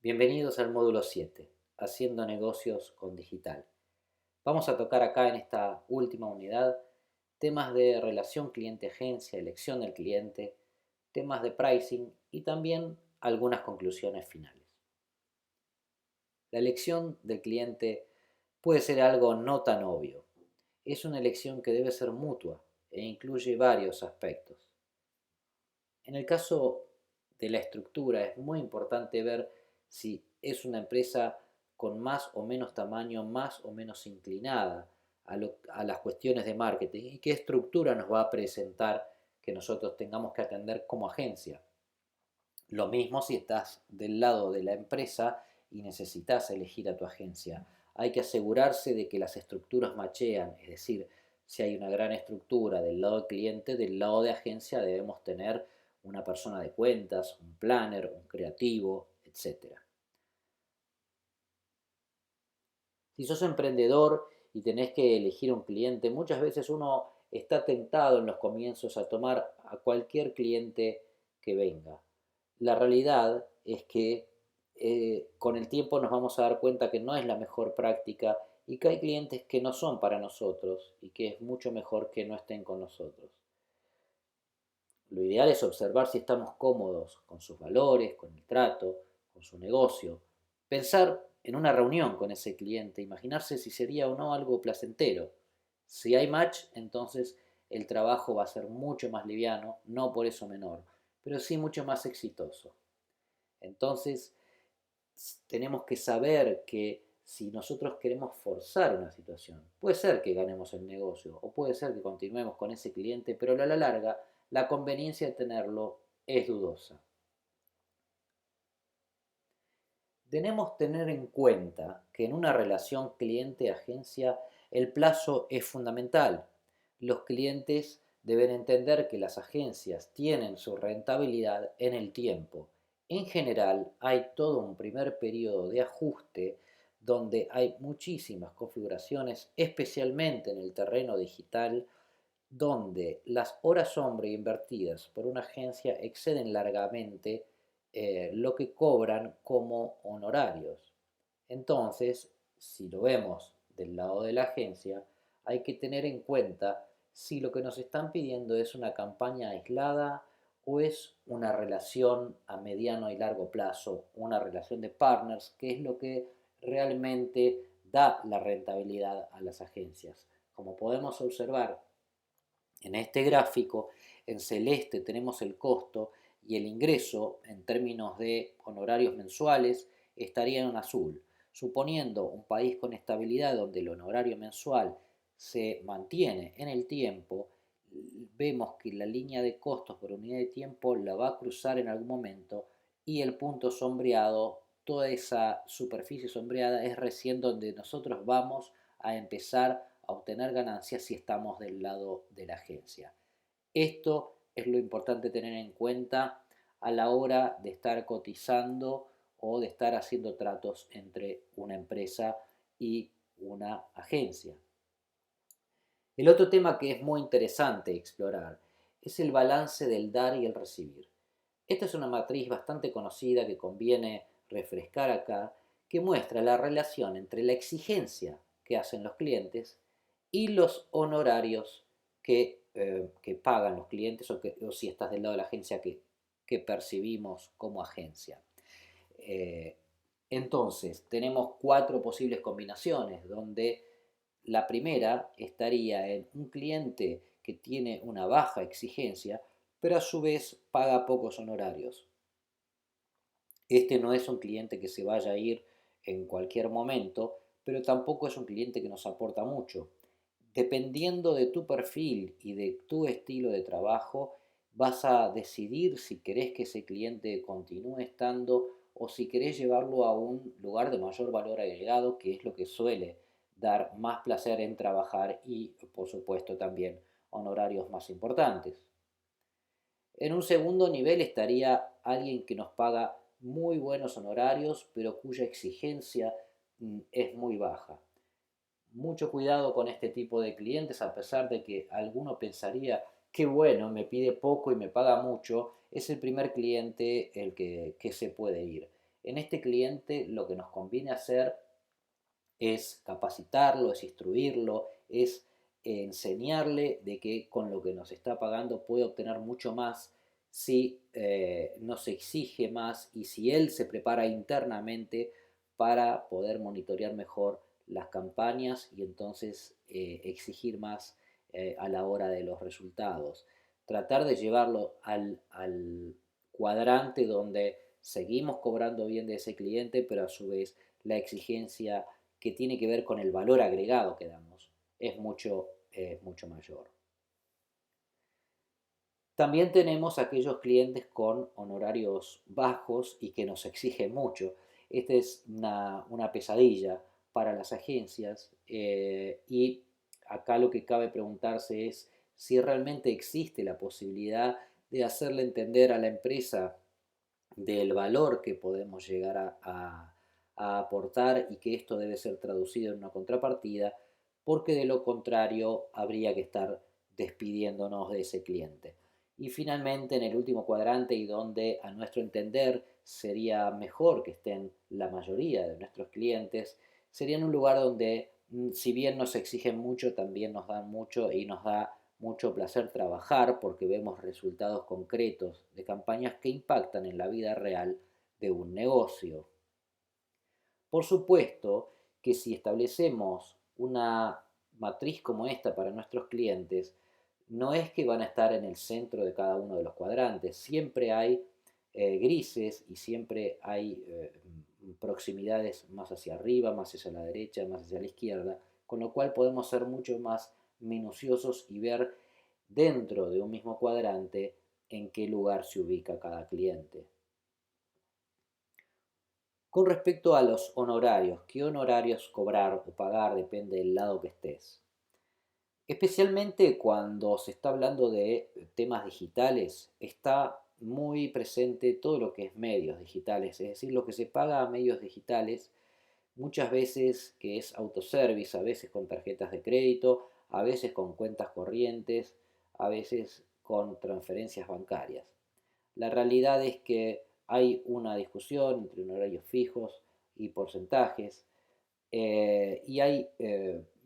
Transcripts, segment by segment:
Bienvenidos al módulo 7, Haciendo negocios con digital. Vamos a tocar acá en esta última unidad temas de relación cliente-agencia, elección del cliente, temas de pricing y también algunas conclusiones finales. La elección del cliente puede ser algo no tan obvio. Es una elección que debe ser mutua e incluye varios aspectos. En el caso de la estructura es muy importante ver si es una empresa con más o menos tamaño, más o menos inclinada a las cuestiones de marketing y qué estructura nos va a presentar que nosotros tengamos que atender como agencia. Lo mismo si estás del lado de la empresa y necesitas elegir a tu agencia. Hay que asegurarse de que las estructuras machean, es decir, si hay una gran estructura del lado del cliente, del lado de agencia debemos tener una persona de cuentas, un planner, un creativo, etcétera. Si sos emprendedor y tenés que elegir un cliente, muchas veces uno está tentado en los comienzos a tomar a cualquier cliente que venga. La realidad es que con el tiempo nos vamos a dar cuenta que no es la mejor práctica y que hay clientes que no son para nosotros y que es mucho mejor que no estén con nosotros. Lo ideal es observar si estamos cómodos con sus valores, con el trato, con su negocio. Pensar en una reunión con ese cliente, imaginarse si sería o no algo placentero. Si hay match, entonces el trabajo va a ser mucho más liviano, no por eso menor, pero sí mucho más exitoso. Entonces tenemos que saber que si nosotros queremos forzar una situación, puede ser que ganemos el negocio o puede ser que continuemos con ese cliente, pero a la larga la conveniencia de tenerlo es dudosa. Debemos tener en cuenta que en una relación cliente-agencia el plazo es fundamental. Los clientes deben entender que las agencias tienen su rentabilidad en el tiempo. En general hay todo un primer periodo de ajuste donde hay muchísimas configuraciones, especialmente en el terreno digital, donde las horas hombre invertidas por una agencia exceden largamente lo que cobran como honorarios. Entonces, si lo vemos del lado de la agencia, hay que tener en cuenta si lo que nos están pidiendo es una campaña aislada o es una relación a mediano y largo plazo, una relación de partners, que es lo que realmente da la rentabilidad a las agencias. Como podemos observar en este gráfico, en celeste tenemos el costo y el ingreso en términos de honorarios mensuales estaría en azul. Suponiendo un país con estabilidad donde el honorario mensual se mantiene en el tiempo, vemos que la línea de costos por unidad de tiempo la va a cruzar en algún momento y el punto sombreado, toda esa superficie sombreada es recién donde nosotros vamos a empezar a obtener ganancias si estamos del lado de la agencia. Esto es lo importante tener en cuenta a la hora de estar cotizando o de estar haciendo tratos entre una empresa y una agencia. El otro tema que es muy interesante explorar es el balance del dar y el recibir. Esta es una matriz bastante conocida que conviene refrescar acá, que muestra la relación entre la exigencia que hacen los clientes y los honorarios que pagan los clientes o si estás del lado de la agencia que percibimos como agencia. Eh, entonces, tenemos cuatro posibles combinaciones donde la primera estaría en un cliente que tiene una baja exigencia, pero a su vez paga pocos honorarios. Este no es un cliente que se vaya a ir en cualquier momento, pero tampoco es un cliente que nos aporta mucho. Dependiendo de tu perfil y de tu estilo de trabajo, vas a decidir si querés que ese cliente continúe estando o si querés llevarlo a un lugar de mayor valor agregado, que es lo que suele dar más placer en trabajar y, por supuesto, también honorarios más importantes. En un segundo nivel estaría alguien que nos paga muy buenos honorarios, pero cuya exigencia es muy baja. Mucho cuidado con este tipo de clientes, a pesar de que alguno pensaría, qué bueno, me pide poco y me paga mucho, es el primer cliente el que se puede ir. En este cliente lo que nos conviene hacer es capacitarlo, es instruirlo, es enseñarle de que con lo que nos está pagando puede obtener mucho más si nos exige más y si él se prepara internamente para poder monitorear mejor las campañas y entonces exigir más a la hora de los resultados. Tratar de llevarlo al cuadrante donde seguimos cobrando bien de ese cliente, pero a su vez la exigencia que tiene que ver con el valor agregado que damos mucho mayor. También tenemos aquellos clientes con honorarios bajos y que nos exigen mucho. Esta es una pesadilla para las agencias y acá lo que cabe preguntarse es si realmente existe la posibilidad de hacerle entender a la empresa del valor que podemos llegar a aportar y que esto debe ser traducido en una contrapartida, porque de lo contrario habría que estar despidiéndonos de ese cliente. Y finalmente, en el último cuadrante y donde a nuestro entender sería mejor que estén la mayoría de nuestros clientes, sería en un lugar donde, si bien nos exigen mucho, también nos dan mucho y nos da mucho placer trabajar porque vemos resultados concretos de campañas que impactan en la vida real de un negocio. Por supuesto que si establecemos una matriz como esta para nuestros clientes, no es que van a estar en el centro de cada uno de los cuadrantes, siempre hay grises y siempre hay proximidades más hacia arriba, más hacia la derecha, más hacia la izquierda, con lo cual podemos ser mucho más minuciosos y ver dentro de un mismo cuadrante en qué lugar se ubica cada cliente. Con respecto a los honorarios, ¿qué honorarios cobrar o pagar? Depende del lado que estés. Especialmente cuando se está hablando de temas digitales, está muy presente todo lo que es medios digitales, es decir, lo que se paga a medios digitales, muchas veces que es autoservice, a veces con tarjetas de crédito, a veces con cuentas corrientes, a veces con transferencias bancarias. La realidad es que hay una discusión entre honorarios fijos y porcentajes y hay,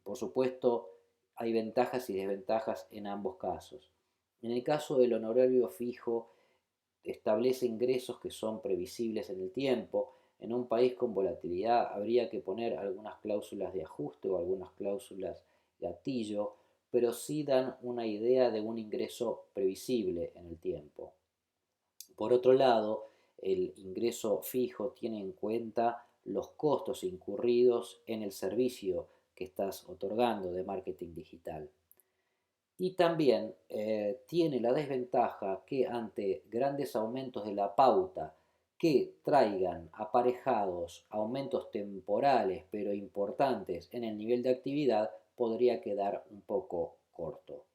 por supuesto, hay ventajas y desventajas en ambos casos. En el caso del honorario fijo, establece ingresos que son previsibles en el tiempo. En un país con volatilidad habría que poner algunas cláusulas de ajuste o algunas cláusulas gatillo, pero sí dan una idea de un ingreso previsible en el tiempo. Por otro lado, el ingreso fijo tiene en cuenta los costos incurridos en el servicio que estás otorgando de marketing digital. Y también tiene la desventaja que ante grandes aumentos de la pauta que traigan aparejados aumentos temporales pero importantes en el nivel de actividad, podría quedar un poco corto.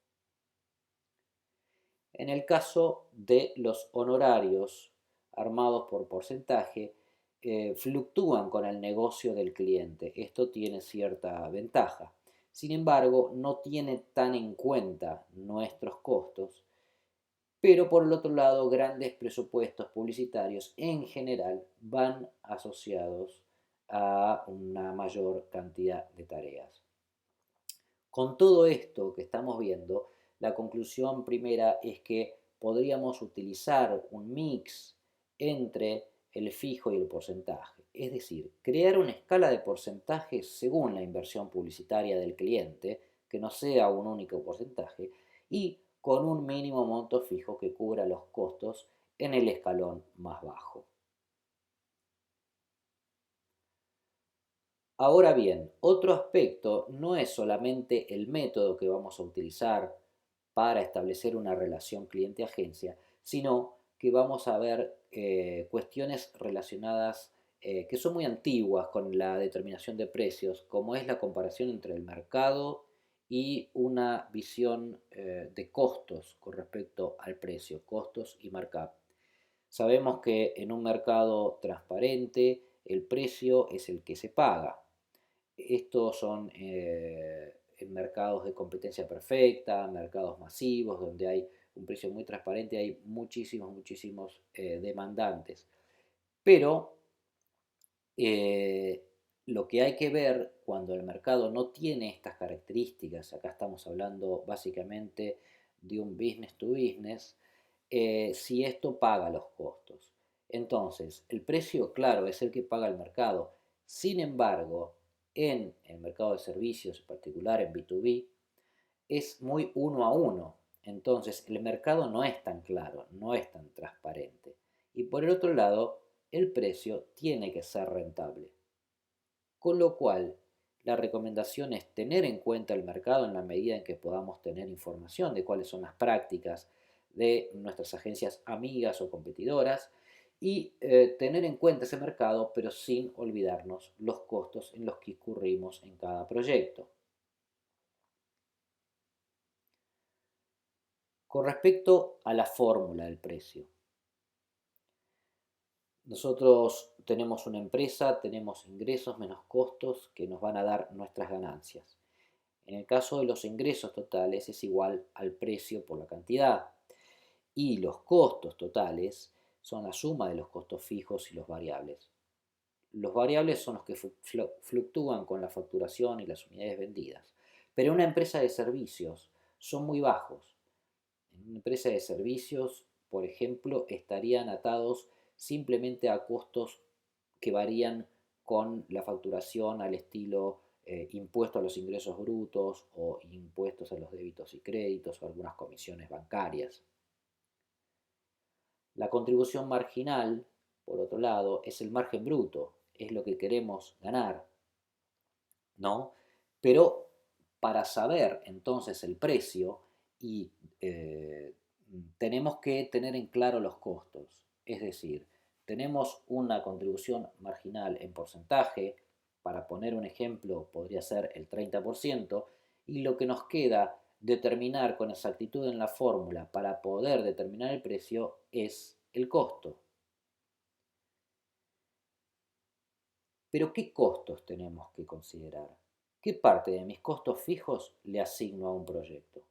En el caso de los honorarios armados por porcentaje, fluctúan con el negocio del cliente. Esto tiene cierta ventaja. Sin embargo, no tiene tan en cuenta nuestros costos, pero por el otro lado, grandes presupuestos publicitarios en general van asociados a una mayor cantidad de tareas. Con todo esto que estamos viendo, la conclusión primera es que podríamos utilizar un mix entre el fijo y el porcentaje. Es decir, crear una escala de porcentajes según la inversión publicitaria del cliente, que no sea un único porcentaje, y con un mínimo monto fijo que cubra los costos en el escalón más bajo. Ahora bien, otro aspecto no es solamente el método que vamos a utilizar para establecer una relación cliente-agencia, sino que vamos a ver cuestiones relacionadas que son muy antiguas con la determinación de precios, como es la comparación entre el mercado y una visión de costos con respecto al precio, costos y markup. Sabemos que en un mercado transparente el precio es el que se paga. Estos son en mercados de competencia perfecta, mercados masivos, donde hay un precio muy transparente, hay muchísimos demandantes. Pero Eh, lo que hay que ver cuando el mercado no tiene estas características, acá estamos hablando básicamente de un business to business, si esto paga los costos. Entonces, el precio, claro, es el que paga el mercado. Sin embargo, en el mercado de servicios, en particular en B2B, es muy uno a uno. Entonces, el mercado no es tan claro, no es tan transparente. Y por el otro lado, el precio tiene que ser rentable. Con lo cual, la recomendación es tener en cuenta el mercado en la medida en que podamos tener información de cuáles son las prácticas de nuestras agencias amigas o competidoras y tener en cuenta ese mercado, pero sin olvidarnos los costos en los que incurrimos en cada proyecto. Con respecto a la fórmula del precio, nosotros tenemos una empresa, tenemos ingresos menos costos que nos van a dar nuestras ganancias. En el caso de los ingresos totales es igual al precio por la cantidad y los costos totales son la suma de los costos fijos y los variables. Los variables son los que fluctúan con la facturación y las unidades vendidas, pero en una empresa de servicios son muy bajos. En una empresa de servicios, por ejemplo, estarían atados simplemente a costos que varían con la facturación al estilo impuesto a los ingresos brutos o impuestos a los débitos y créditos o algunas comisiones bancarias. La contribución marginal, por otro lado, es el margen bruto, es lo que queremos ganar, ¿no? Pero para saber entonces el precio y eh, tenemos que tener en claro los costos. Es decir, tenemos una contribución marginal en porcentaje, para poner un ejemplo podría ser el 30%, y lo que nos queda determinar con exactitud en la fórmula para poder determinar el precio es el costo. Pero ¿qué costos tenemos que considerar? ¿Qué parte de mis costos fijos le asigno a un proyecto?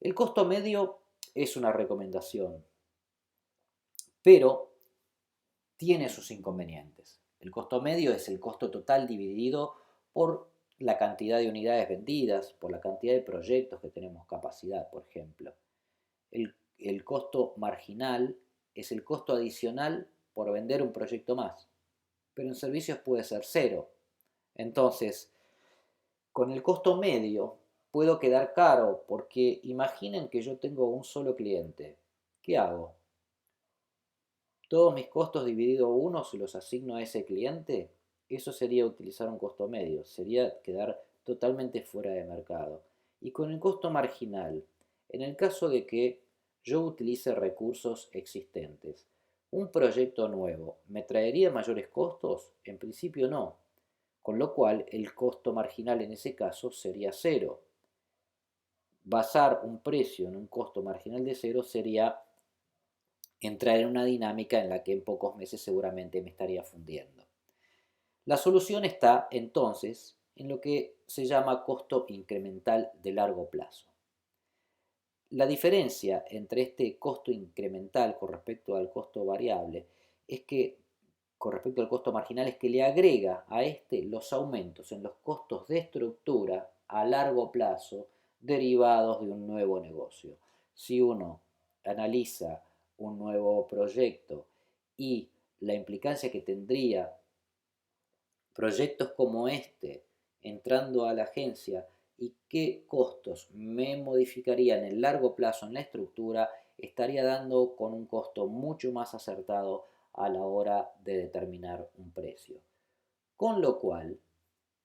El costo medio es una recomendación, pero tiene sus inconvenientes. El costo medio es el costo total dividido por la cantidad de unidades vendidas, por la cantidad de proyectos que tenemos capacidad, por ejemplo. El costo marginal es el costo adicional por vender un proyecto más, pero en servicios puede ser cero. Entonces, con el costo medio puedo quedar caro porque imaginen que yo tengo un solo cliente. ¿Qué hago? Todos mis costos dividido uno se los asigno a ese cliente. Eso sería utilizar un costo medio, sería quedar totalmente fuera de mercado. Y con el costo marginal, en el caso de que yo utilice recursos existentes, ¿un proyecto nuevo me traería mayores costos? En principio no, con lo cual el costo marginal en ese caso sería cero. Basar un precio en un costo marginal de cero sería entrar en una dinámica en la que en pocos meses seguramente me estaría fundiendo. La solución está entonces en lo que se llama costo incremental de largo plazo. La diferencia entre este costo incremental con respecto al costo variable es que, con respecto al costo marginal, es que le agrega a este los aumentos en los costos de estructura a largo plazo derivados de un nuevo negocio. Si uno analiza un nuevo proyecto y la implicancia que tendría proyectos como este entrando a la agencia y qué costos me modificaría en el largo plazo en la estructura, estaría dando con un costo mucho más acertado a la hora de determinar un precio. Con lo cual,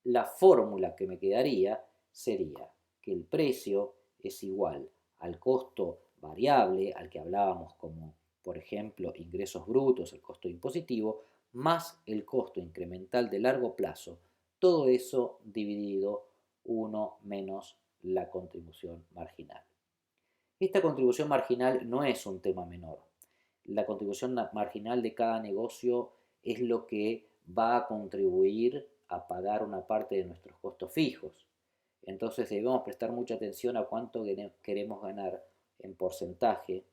la fórmula que me quedaría sería que el precio es igual al costo variable, al que hablábamos como, por ejemplo, ingresos brutos, el costo impositivo, más el costo incremental de largo plazo, todo eso dividido 1 menos la contribución marginal. Esta contribución marginal no es un tema menor. La contribución marginal de cada negocio es lo que va a contribuir a pagar una parte de nuestros costos fijos. Entonces debemos prestar mucha atención a cuánto queremos ganar en porcentaje,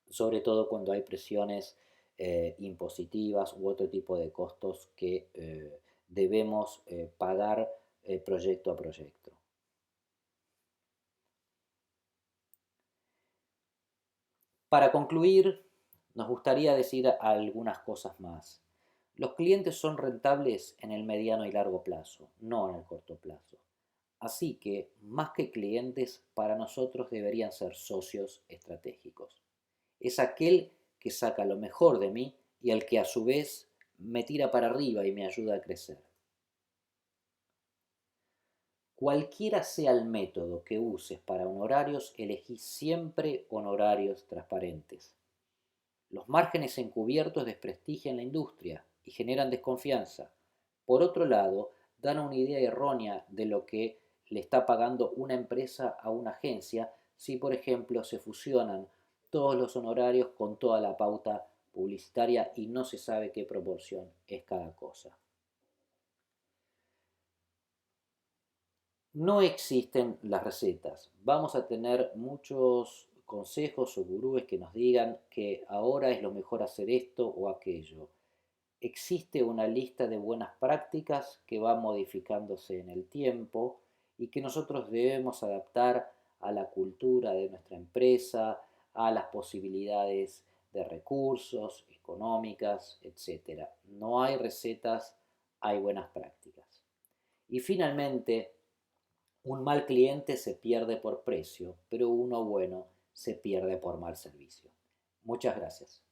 sobre todo cuando hay presiones impositivas u otro tipo de costos que debemos pagar proyecto a proyecto. Para concluir, nos gustaría decir algunas cosas más. Los clientes son rentables en el mediano y largo plazo, no en el corto plazo. Así que, más que clientes, para nosotros deberían ser socios estratégicos. Es aquel que saca lo mejor de mí y el que a su vez me tira para arriba y me ayuda a crecer. Cualquiera sea el método que uses para honorarios, elegí siempre honorarios transparentes. Los márgenes encubiertos desprestigian la industria y generan desconfianza. Por otro lado, dan una idea errónea de lo que le está pagando una empresa a una agencia si, por ejemplo, se fusionan todos los honorarios con toda la pauta publicitaria y no se sabe qué proporción es cada cosa. No existen las recetas. Vamos a tener muchos consejos o gurúes que nos digan que ahora es lo mejor hacer esto o aquello. Existe una lista de buenas prácticas que va modificándose en el tiempo y que nosotros debemos adaptar a la cultura de nuestra empresa, a las posibilidades de recursos, económicas, etc. No hay recetas, hay buenas prácticas. Y finalmente, un mal cliente se pierde por precio, pero uno bueno se pierde por mal servicio. Muchas gracias.